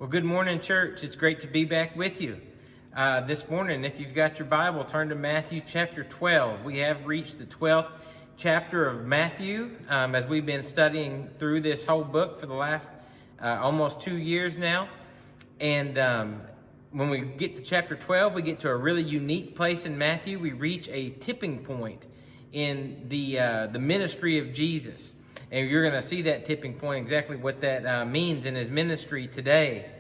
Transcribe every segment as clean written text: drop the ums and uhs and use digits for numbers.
Well, good morning, church. It's great to be back with you. This morning, if you've got your Bible, turn to Matthew chapter 12. We have reached the 12th chapter of Matthew as we've been studying through this whole book for the last almost 2 years now. And when we get to chapter 12, we get to a really unique place in Matthew. We reach a tipping point in the ministry of Jesus. And you're going to see that tipping point, exactly what that means in his ministry today.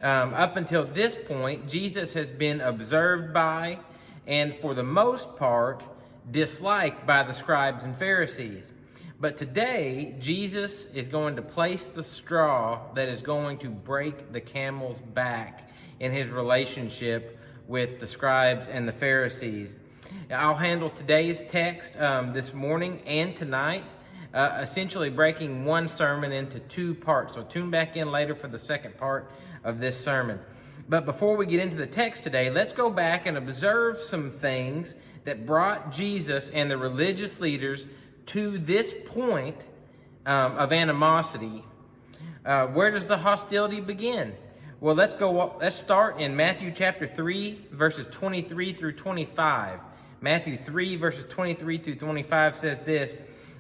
Up until this point, Jesus has been observed by, and for the most part, disliked by the scribes and Pharisees. But today, Jesus is going to place the straw that is going to break the camel's back in his relationship with the scribes and the Pharisees. I'll handle today's text this morning and tonight, essentially breaking one sermon into two parts. So tune back in later for the second part of this sermon. But before we get into the text today, let's go back and observe some things that brought Jesus and the religious leaders to this point of animosity. Where does the hostility begin? Well, let's start in Matthew chapter 3, verses 23 through 25. Matthew 3, verses 23 through 25 says this: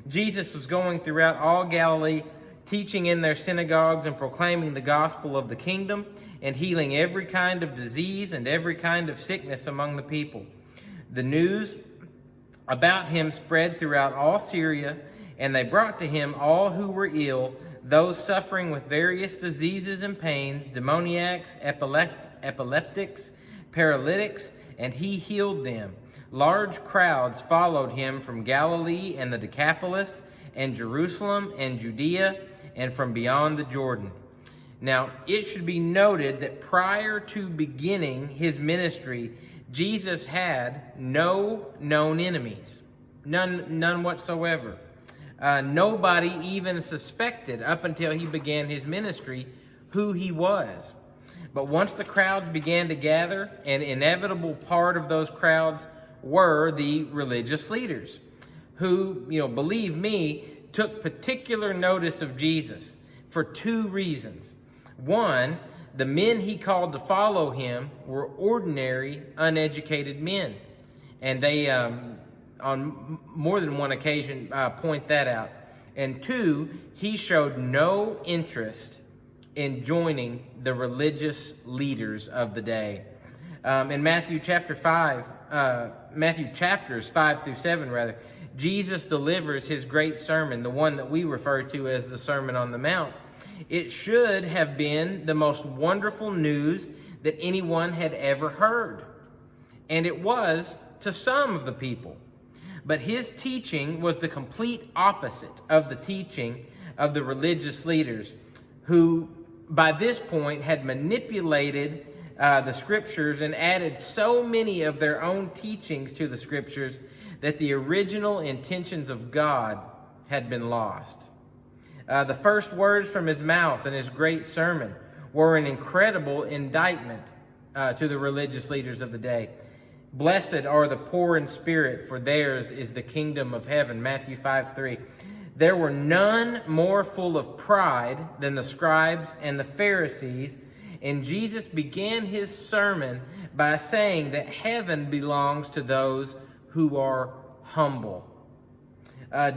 Jesus was going throughout all Galilee, teaching in their synagogues and proclaiming the gospel of the kingdom and healing every kind of disease and every kind of sickness among the people. The news about him spread throughout all Syria, and they brought to him all who were ill, those suffering with various diseases and pains, demoniacs, epileptics, paralytics, and he healed them. Large crowds followed him from Galilee and the Decapolis, and Jerusalem and Judea, and from beyond the Jordan. Now, it should be noted that prior to beginning his ministry, Jesus had no known enemies, none whatsoever. Nobody even suspected up until he began his ministry who he was. But once the crowds began to gather, an inevitable part of those crowds were the religious leaders who, believe me, took particular notice of Jesus for two reasons. One, the men he called to follow him were ordinary, uneducated men. And they, on more than one occasion, point that out. And two, he showed no interest in joining the religious leaders of the day. In Matthew chapters 5 through 7, Jesus delivers his great sermon, the one that we refer to as the Sermon on the Mount. It should have been the most wonderful news that anyone had ever heard. And it was to some of the people. But his teaching was the complete opposite of the teaching of the religious leaders, who by this point had manipulated the scriptures and added so many of their own teachings to the scriptures that the original intentions of God had been lost. The first words from his mouth in his great sermon were an incredible indictment to the religious leaders of the day. Blessed are the poor in spirit, for theirs is the kingdom of heaven. Matthew 5:3. There were none more full of pride than the scribes and the Pharisees, and Jesus began his sermon by saying that heaven belongs to those who are humble.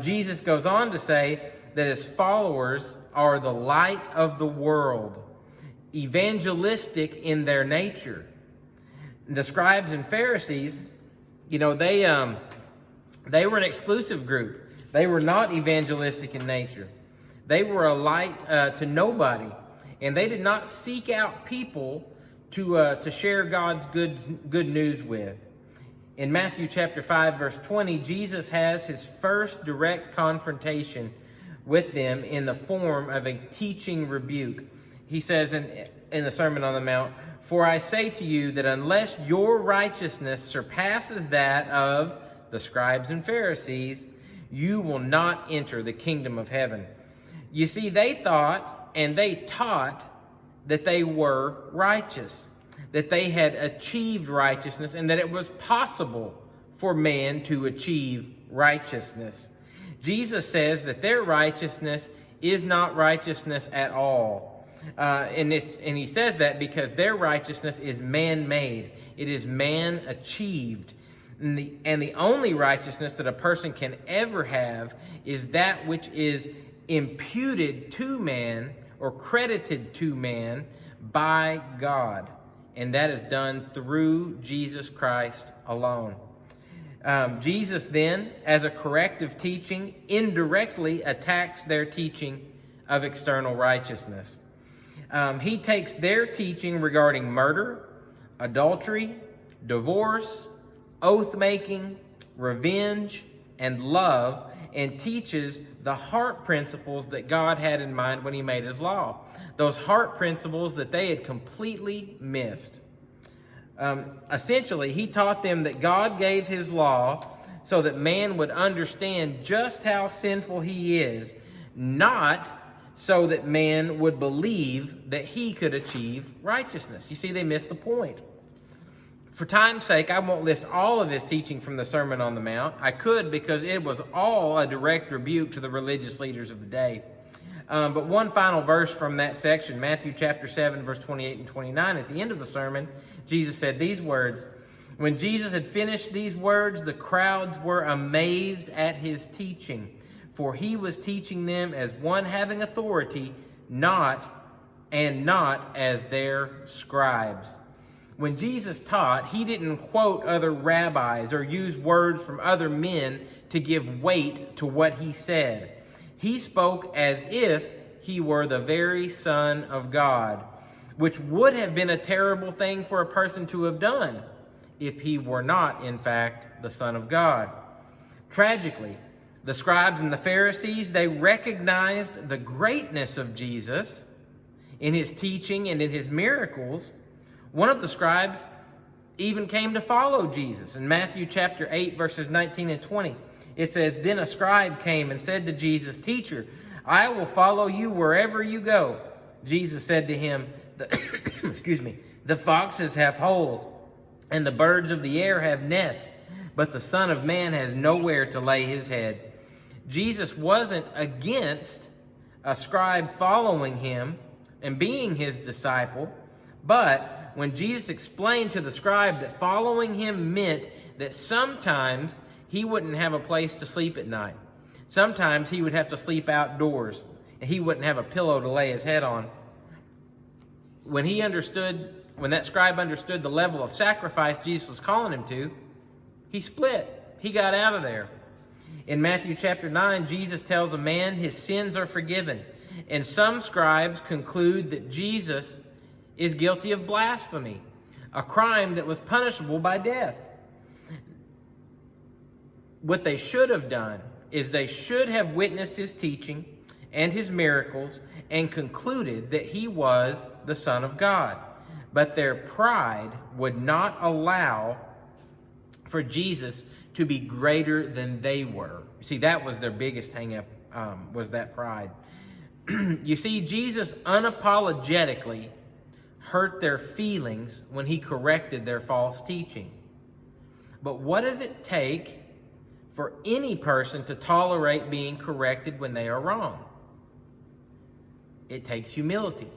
Jesus goes on to say that his followers are the light of the world, evangelistic in their nature. The scribes and Pharisees, they were an exclusive group. They were not evangelistic in nature. They were a light to nobody. And they did not seek out people to share God's good news with. In Matthew chapter 5, verse 20, Jesus has his first direct confrontation with them in the form of a teaching rebuke. He says in the Sermon on the Mount, "For I say to you that unless your righteousness surpasses that of the scribes and Pharisees, you will not enter the kingdom of heaven." You see, they thought and they taught that they were righteous, that they had achieved righteousness, and that it was possible for man to achieve righteousness. Jesus says that their righteousness is not righteousness at all. And he says that because their righteousness is man-made. It is man-achieved. And the only righteousness that a person can ever have is that which is imputed to man or credited to man by God. And that is done through Jesus Christ alone. Jesus then, as a corrective teaching, indirectly attacks their teaching of external righteousness. He takes their teaching regarding murder, adultery, divorce, oath-making, revenge, and love, and teaches the heart principles that God had in mind when he made his law. Those heart principles that they had completely missed. Essentially, he taught them that God gave his law so that man would understand just how sinful he is, not so that man would believe that he could achieve righteousness. You see, they missed the point. For time's sake, I won't list all of his teaching from the Sermon on the Mount. I could, because it was all a direct rebuke to the religious leaders of the day. But one final verse from that section, Matthew chapter 7, verse 28 and 29, at the end of the sermon, Jesus said these words. When Jesus had finished these words, the crowds were amazed at his teaching, for he was teaching them as one having authority, not as their scribes. When Jesus taught, he didn't quote other rabbis or use words from other men to give weight to what he said. He spoke as if he were the very Son of God, which would have been a terrible thing for a person to have done if he were not, in fact, the Son of God. Tragically, the scribes and the Pharisees, they recognized the greatness of Jesus in his teaching and in his miracles. One of the scribes even came to follow Jesus. In Matthew chapter 8, verses 19 and 20, it says, Then a scribe came and said to Jesus, Teacher, I will follow you wherever you go. Jesus said to him, the foxes have holes, and the birds of the air have nests, but the Son of Man has nowhere to lay his head. Jesus wasn't against a scribe following him and being his disciple, but when Jesus explained to the scribe that following him meant that sometimes he wouldn't have a place to sleep at night. Sometimes he would have to sleep outdoors, and he wouldn't have a pillow to lay his head on. When that scribe understood the level of sacrifice Jesus was calling him to, he split. He got out of there. In Matthew chapter 9, Jesus tells a man his sins are forgiven. And some scribes conclude that Jesus is guilty of blasphemy, a crime that was punishable by death. What they should have done is they should have witnessed his teaching and his miracles and concluded that he was the Son of God. But their pride would not allow for Jesus to be greater than they were. See, that was their biggest hang-up, was that pride. You see, Jesus unapologetically hurt their feelings when he corrected their false teaching. But what does it take for any person to tolerate being corrected when they are wrong? It takes humility.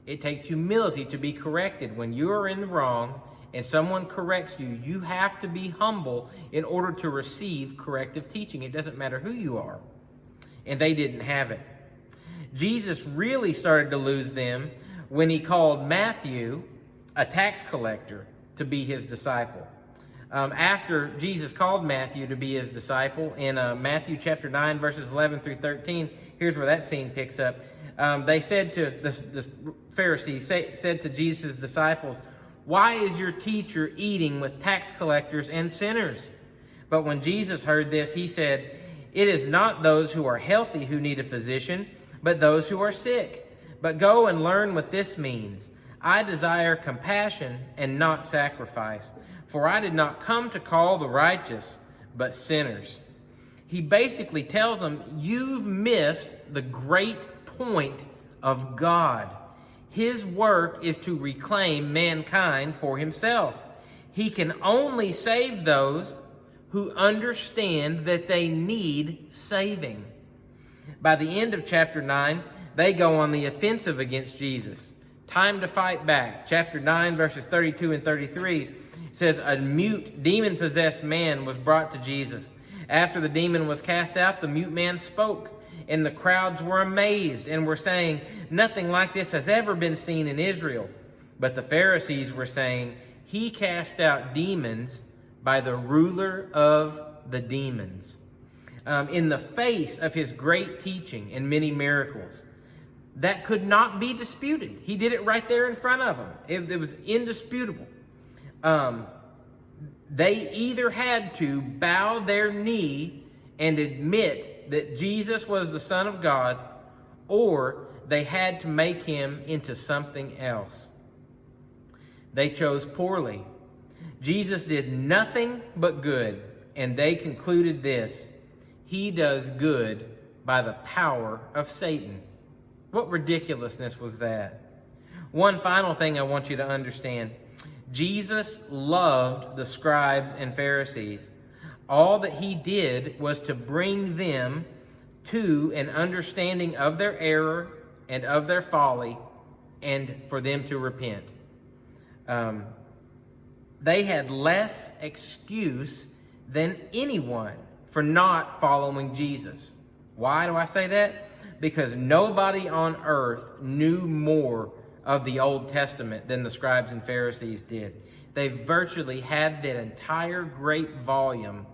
It takes humility to be corrected. When you are in the wrong and someone corrects you, you have to be humble in order to receive corrective teaching. It doesn't matter who you are. And they didn't have it. Jesus really started to lose them when he called Matthew, a tax collector, to be his disciple. After Jesus called Matthew to be his disciple, in Matthew chapter 9, verses 11 through 13, here's where that scene picks up. They said to the Pharisees, said to Jesus' disciples, Why is your teacher eating with tax collectors and sinners? But when Jesus heard this, he said, It is not those who are healthy who need a physician, but those who are sick. But go and learn what this means. I desire compassion and not sacrifice, for I did not come to call the righteous, but sinners. He basically tells them, you've missed the great point of God. His work is to reclaim mankind for himself. He can only save those who understand that they need saving. By the end of chapter 9, they go on the offensive against Jesus. Time to fight back. Chapter 9, verses 32 and 33 says, a mute, demon-possessed man was brought to Jesus. After the demon was cast out, the mute man spoke, and the crowds were amazed and were saying, nothing like this has ever been seen in Israel. But the Pharisees were saying, he cast out demons by the ruler of the demons. In the face of his great teaching and many miracles, that could not be disputed. He did it right there in front of them. It was indisputable. They either had to bow their knee and admit that Jesus was the Son of God, or they had to make him into something else. They chose poorly. Jesus did nothing but good, and they concluded this: he does good by the power of Satan. What ridiculousness was that? One final thing I want you to understand. Jesus loved the scribes and Pharisees. All that he did was to bring them to an understanding of their error and of their folly, and for them to repent. They had less excuse than anyone for not following Jesus. Why do I say that? Because nobody on earth knew more of the Old Testament than the scribes and Pharisees did. They virtually had that entire great volume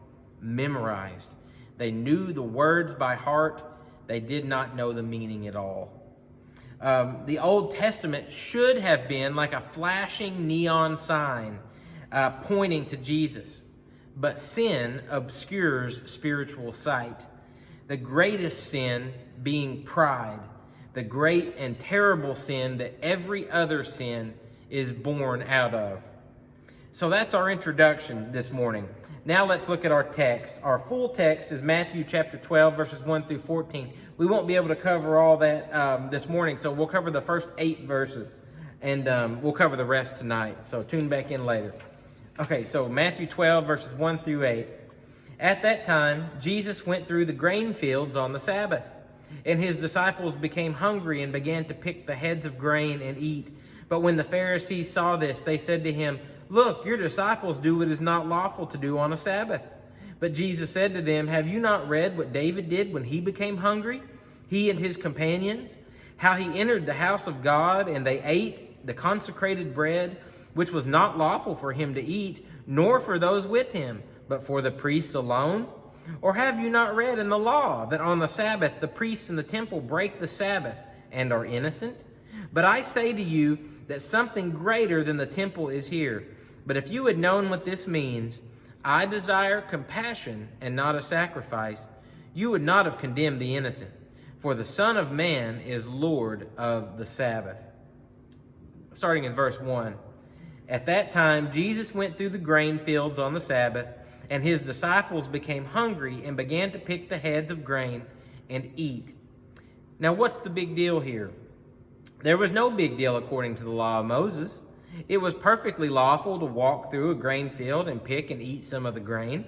memorized. They knew the words by heart. They did not know the meaning at all. The Old Testament should have been like a flashing neon sign pointing to Jesus. But sin obscures spiritual sight. The greatest sin being pride. The great and terrible sin that every other sin is born out of. So that's our introduction this morning. Now let's look at our text. Our full text is Matthew chapter 12, verses 1 through 14. We won't be able to cover all that this morning, so we'll cover the first 8 verses, and we'll cover the rest tonight. So tune back in later. Okay, so Matthew 12, verses 1 through 8. At that time, Jesus went through the grain fields on the Sabbath, and his disciples became hungry and began to pick the heads of grain and eat. But when the Pharisees saw this, they said to him, "Look, your disciples do what is not lawful to do on a Sabbath." But Jesus said to them, "Have you not read what David did when he became hungry, he and his companions? How he entered the house of God, and they ate the consecrated bread, which was not lawful for him to eat, nor for those with him, but for the priests alone? Or have you not read in the law that on the Sabbath the priests in the temple break the Sabbath and are innocent? But I say to you that something greater than the temple is here. But if you had known what this means, I desire compassion and not a sacrifice, you would not have condemned the innocent. For the Son of Man is Lord of the Sabbath." Starting in verse 1. At that time, Jesus went through the grain fields on the Sabbath, and his disciples became hungry and began to pick the heads of grain and eat. Now, what's the big deal here? There was no big deal according to the law of Moses. It was perfectly lawful to walk through a grain field and pick and eat some of the grain.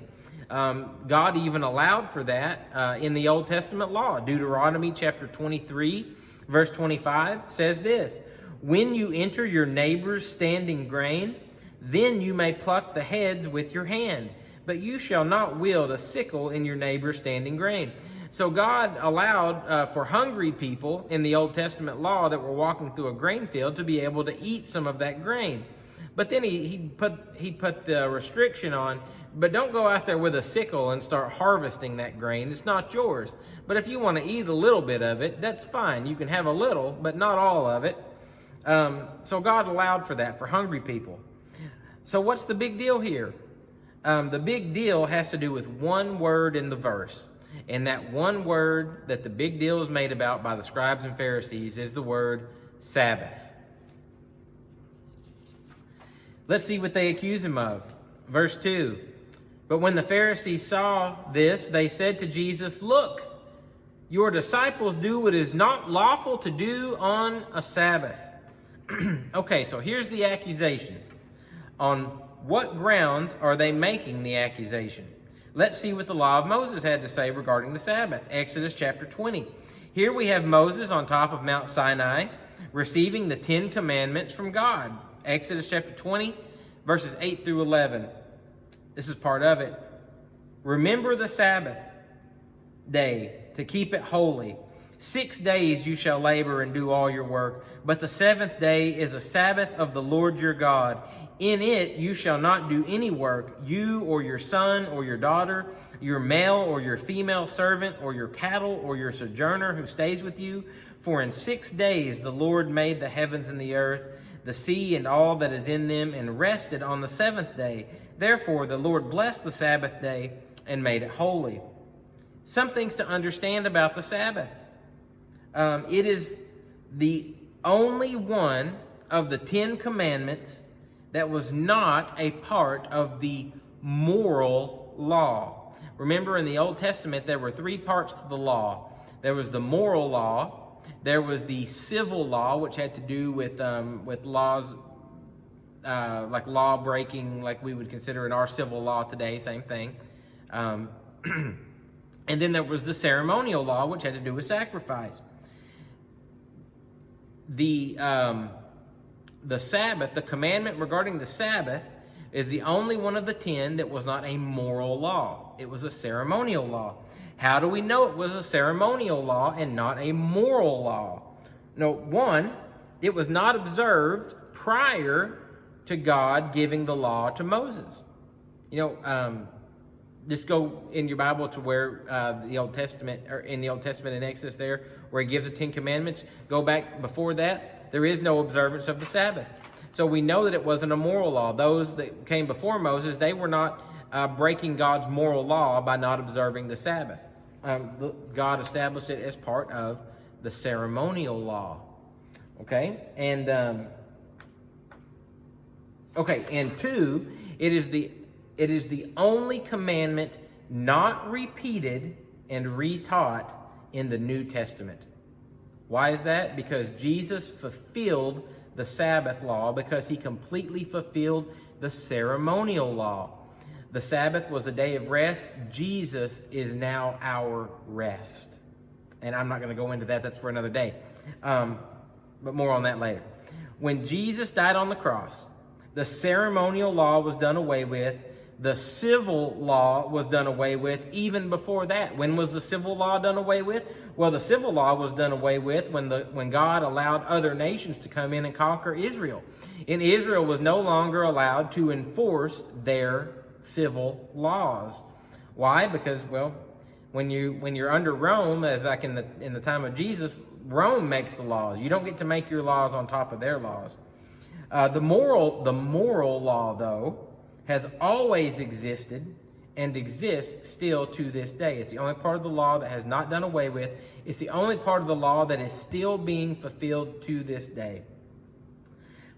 God even allowed for that in the Old Testament law. Deuteronomy chapter 23, verse 25 says this: "When you enter your neighbor's standing grain, then you may pluck the heads with your hand, but you shall not wield a sickle in your neighbor's standing grain." So God allowed for hungry people in the Old Testament law that were walking through a grain field to be able to eat some of that grain. But then he put the restriction on, but don't go out there with a sickle and start harvesting that grain. It's not yours. But if you want to eat a little bit of it, that's fine. You can have a little, but not all of it. So God allowed for that, for hungry people. So what's the big deal here? The big deal has to do with one word in the verse. And that one word that the big deal is made about by the scribes and Pharisees is the word Sabbath. Let's see what they accuse him of. Verse 2. But when the Pharisees saw this, they said to Jesus, "Look, your disciples do what is not lawful to do on a Sabbath." Okay, so here's the accusation. On what grounds are they making the accusation? Let's see what the law of Moses had to say regarding the Sabbath. Exodus chapter 20. Here we have Moses on top of Mount Sinai receiving the 10 commandments from God. Exodus chapter 20, verses 8 through 11. This is part of it. Remember the Sabbath day to keep it holy. 6 days you shall labor and do all your work, but the seventh day is a Sabbath of the Lord your God. In it you shall not do any work, you or your son or your daughter, your male or your female servant, or your cattle or your sojourner who stays with you. For in 6 days the Lord made the heavens and the earth, the sea and all that is in them, and rested on the seventh day. Therefore the Lord blessed the Sabbath day and made it holy. Some things to understand about the Sabbath. It is the only one of the 10 commandments that was not a part of the moral law. Remember, in the Old Testament, there were 3 parts to the law. There was the moral law, there was the civil law, which had to do with laws like law breaking, like we would consider in our civil law today, same thing. And then there was the ceremonial law, which had to do with sacrifice. The Sabbath, the commandment regarding the Sabbath, is the only one of the 10 that was not a moral law. It was a ceremonial law. How do we know it was a ceremonial law and not a moral law? No, one, it was not observed prior to God giving the law to Moses. Just go in your Bible to where the Old Testament, or in the Old Testament in Exodus there, where he gives the 10 commandments. Go back before that. There is no observance of the Sabbath. So we know that it wasn't a moral law. Those that came before Moses, they were not breaking God's moral law by not observing the Sabbath. God established it as part of the ceremonial law. Okay? And, and 2, it is the only commandment not repeated and retaught in the New Testament. Why is that? Because Jesus fulfilled the Sabbath law, because he completely fulfilled the ceremonial law. The Sabbath was a day of rest. Jesus is now our rest. And I'm not going to go into that. That's for another day. But more on that later. When Jesus died on the cross, the ceremonial law was done away with. The civil law was done away with even before that. When was the civil law done away with? Well, the civil law was done away with when God allowed other nations to come in and conquer Israel. And Israel was no longer allowed to enforce their civil laws. Why? Because, well, when you're under Rome, as like in the time of Jesus, Rome makes the laws. You don't get to make your laws on top of their laws. The moral law, though, has always existed and exists still to this day. It's the only part of the law that has not done away with. It's the only part of the law that is still being fulfilled to this day.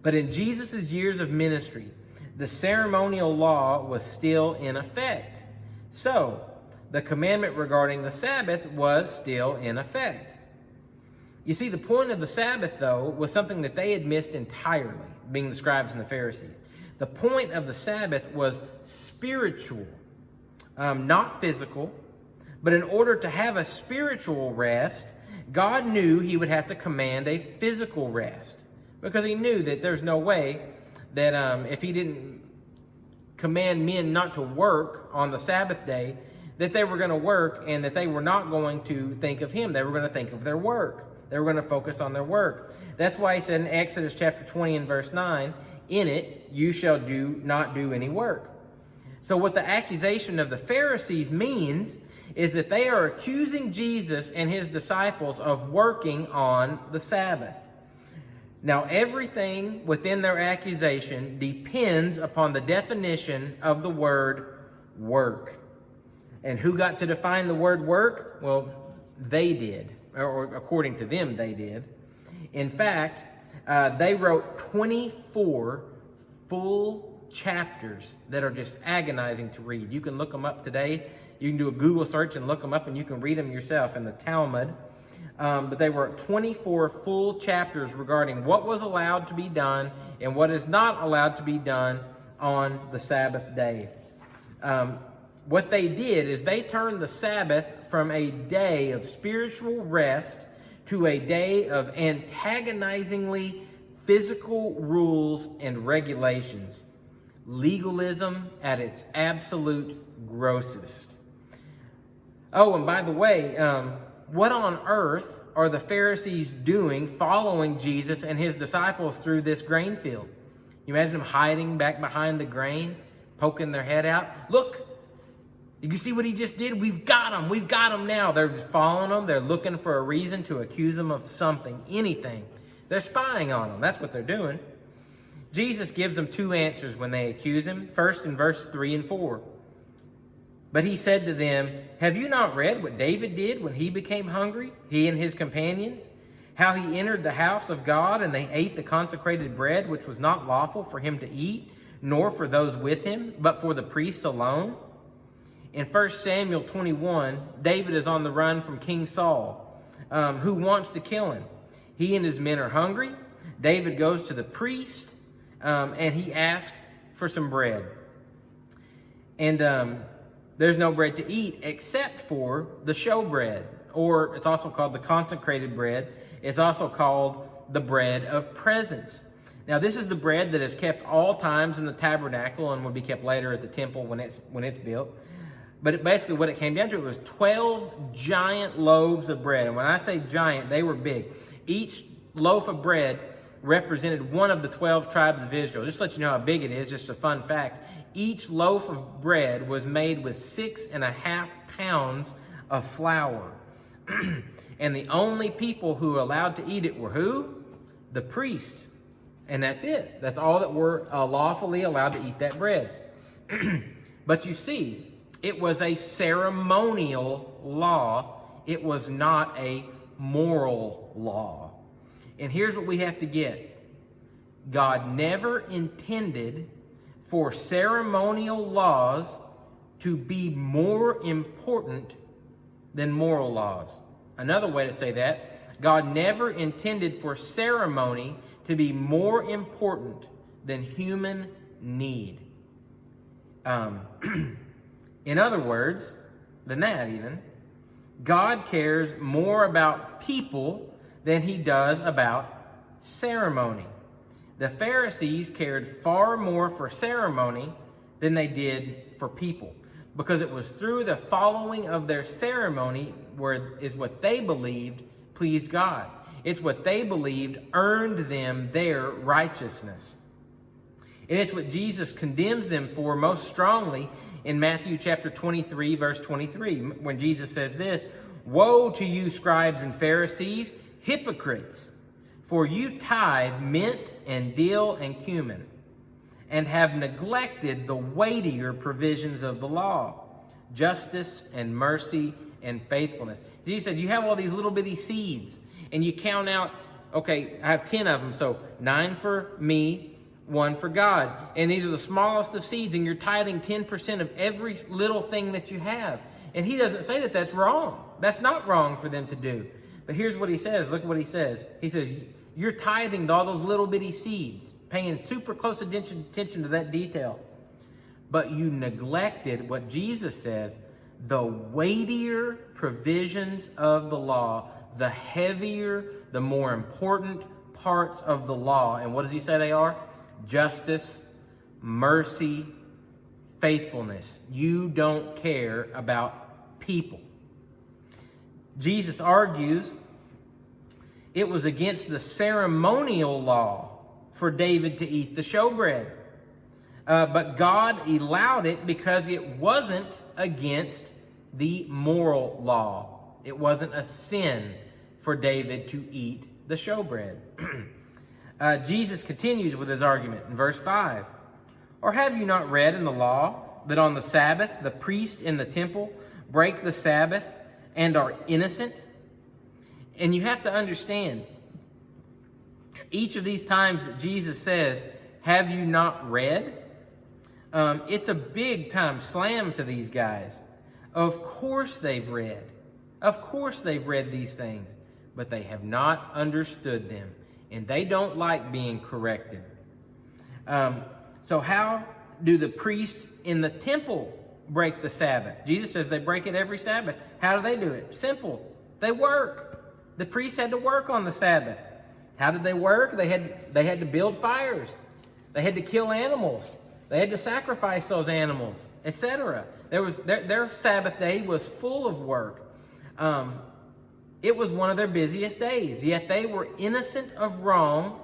But in Jesus' years of ministry, the ceremonial law was still in effect. So, the commandment regarding the Sabbath was still in effect. You see, the point of the Sabbath, though, was something that they had missed entirely, being the scribes and the Pharisees. The point of the Sabbath was spiritual, not physical. But in order to have a spiritual rest, God knew he would have to command a physical rest, because he knew that there's no way that if he didn't command men not to work on the Sabbath day, that they were going to work and that they were not going to think of him. They were going to think of their work. They were going to focus on their work. That's why he said in Exodus chapter 20 and verse 9, in it you shall not do any work. So what the accusation of the Pharisees means is that they are accusing Jesus and his disciples of working on the Sabbath. Now, everything within their accusation depends upon the definition of the word work. And who got to define the word work? Well, they did, or according to them, they did. In fact, they wrote 24 full chapters that are just agonizing to read. You can look them up today. You can do a Google search and look them up, and you can read them yourself in the Talmud. But they were 24 full chapters regarding what was allowed to be done and what is not allowed to be done on the Sabbath day. What they did is they turned the Sabbath from a day of spiritual rest to a day of antagonizingly physical rules and regulations. Legalism at its absolute grossest. Oh, and by the way, what on earth are the Pharisees doing following Jesus and his disciples through this grain field? You imagine them hiding back behind the grain, poking their head out. Look, you see what he just did? We've got him now. They're just following him. They're looking for a reason to accuse him of something, anything. They're spying on him. That's what they're doing. Jesus gives them two answers when they accuse him. First in verse 3 and 4. But he said to them, have you not read what David did when he became hungry, he and his companions? How he entered the house of God and they ate the consecrated bread, which was not lawful for him to eat, nor for those with him, but for the priest alone? In 1 Samuel 21, David is on the run from King Saul, who wants to kill him. He and his men are hungry. David goes to the priest, and he asks for some bread. And there's no bread to eat except for the showbread, or it's also called the consecrated bread. It's also called the bread of presence. Now, this is the bread that is kept all times in the tabernacle and will be kept later at the temple when it's built. But basically what it came down to, it was 12 giant loaves of bread. And when I say giant, they were big. Each loaf of bread represented one of the 12 tribes of Israel. Just to let you know how big it is, just a fun fact. Each loaf of bread was made with 6.5 pounds of flour. And the only people who were allowed to eat it were who? The priest. And that's it. That's all that were lawfully allowed to eat that bread. But you see, it was a ceremonial law. It was not a moral law. And here's what we have to get. God never intended for ceremonial laws to be more important than moral laws. Another way to say that, God never intended for ceremony to be more important than human need. In other words, than that even, God cares more about people than he does about ceremony. The Pharisees cared far more for ceremony than they did for people, because it was through the following of their ceremony is what they believed pleased God. It's what they believed earned them their righteousness. And it's what Jesus condemns them for most strongly in Matthew chapter 23, verse 23, when Jesus says this, "Woe to you, scribes and Pharisees, hypocrites! For you tithe mint and dill and cumin, and have neglected the weightier provisions of the law, justice and mercy and faithfulness." Jesus said, you have all these little bitty seeds, and you count out, okay, I have 10 of them, so 9 for me, 1 for God. And these are the smallest of seeds, and you're tithing 10% of every little thing that you have. And he doesn't say that that's wrong. That's not wrong for them to do. But here's what he says. Look at what he says. He says, you're tithing to all those little bitty seeds, paying super close attention to that detail. But you neglected what Jesus says, the weightier provisions of the law, the heavier, the more important parts of the law. And what does he say they are? Justice, mercy, faithfulness. You don't care about people. Jesus argues it was against the ceremonial law for David to eat the showbread. But God allowed it because it wasn't against the moral law. It wasn't a sin for David to eat the showbread. Jesus continues with his argument in verse 5. Or have you not read in the law that on the Sabbath the priests in the temple break the Sabbath and are innocent? And you have to understand, each of these times that Jesus says, have you not read? It's a big time slam to these guys. Of course they've read. Of course they've read these things, but they have not understood them. And they don't like being corrected. So how do the priests in the temple break the Sabbath? Jesus says they break it every Sabbath. How do they do it? Simple. They work. The priests had to work on the Sabbath. How did they work? They had to build fires. They had to kill animals. They had to sacrifice those animals, etc. Their Sabbath day was full of work. It was one of their busiest days, yet they were innocent of wrong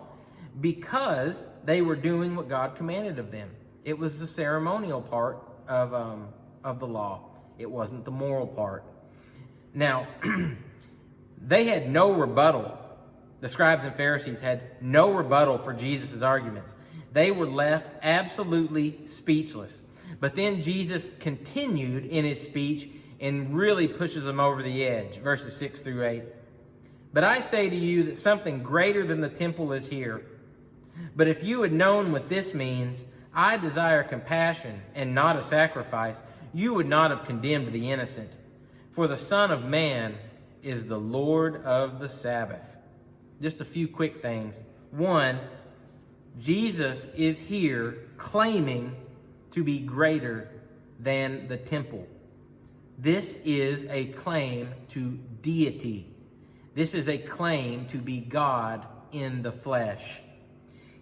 because they were doing what God commanded of them. It was the ceremonial part of the law. It wasn't the moral part. Now, they had no rebuttal. The scribes and Pharisees had no rebuttal for Jesus' arguments. They were left absolutely speechless. But then Jesus continued in his speech and really pushes them over the edge. Verses 6 through 8. But I say to you that something greater than the temple is here. But if you had known what this means, I desire compassion and not a sacrifice, you would not have condemned the innocent. For the Son of Man is the Lord of the Sabbath. Just a few quick things. One, Jesus is here claiming to be greater than the temple. This is a claim to deity. This is a claim to be God in the flesh.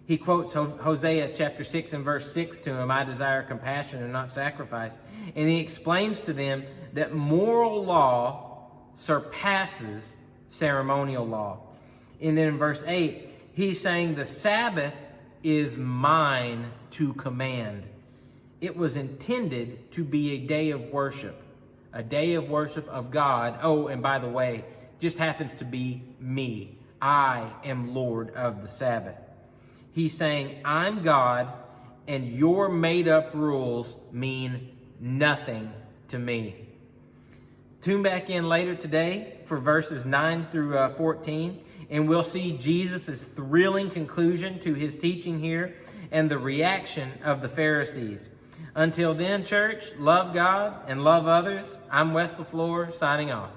He quotes Hosea chapter 6 and verse 6 to him, I desire compassion and not sacrifice. And he explains to them that moral law surpasses ceremonial law. And then in verse 8, he's saying the Sabbath is mine to command. It was intended to be a day of worship of God. Oh, and by the way, just happens to be me. I am Lord of the Sabbath. He's saying, I'm God, and your made-up rules mean nothing to me. Tune back in later today for verses 9 through 14, and we'll see Jesus' thrilling conclusion to his teaching here and the reaction of the Pharisees. Until then, church, love God and love others. I'm Wes LaFleur, signing off.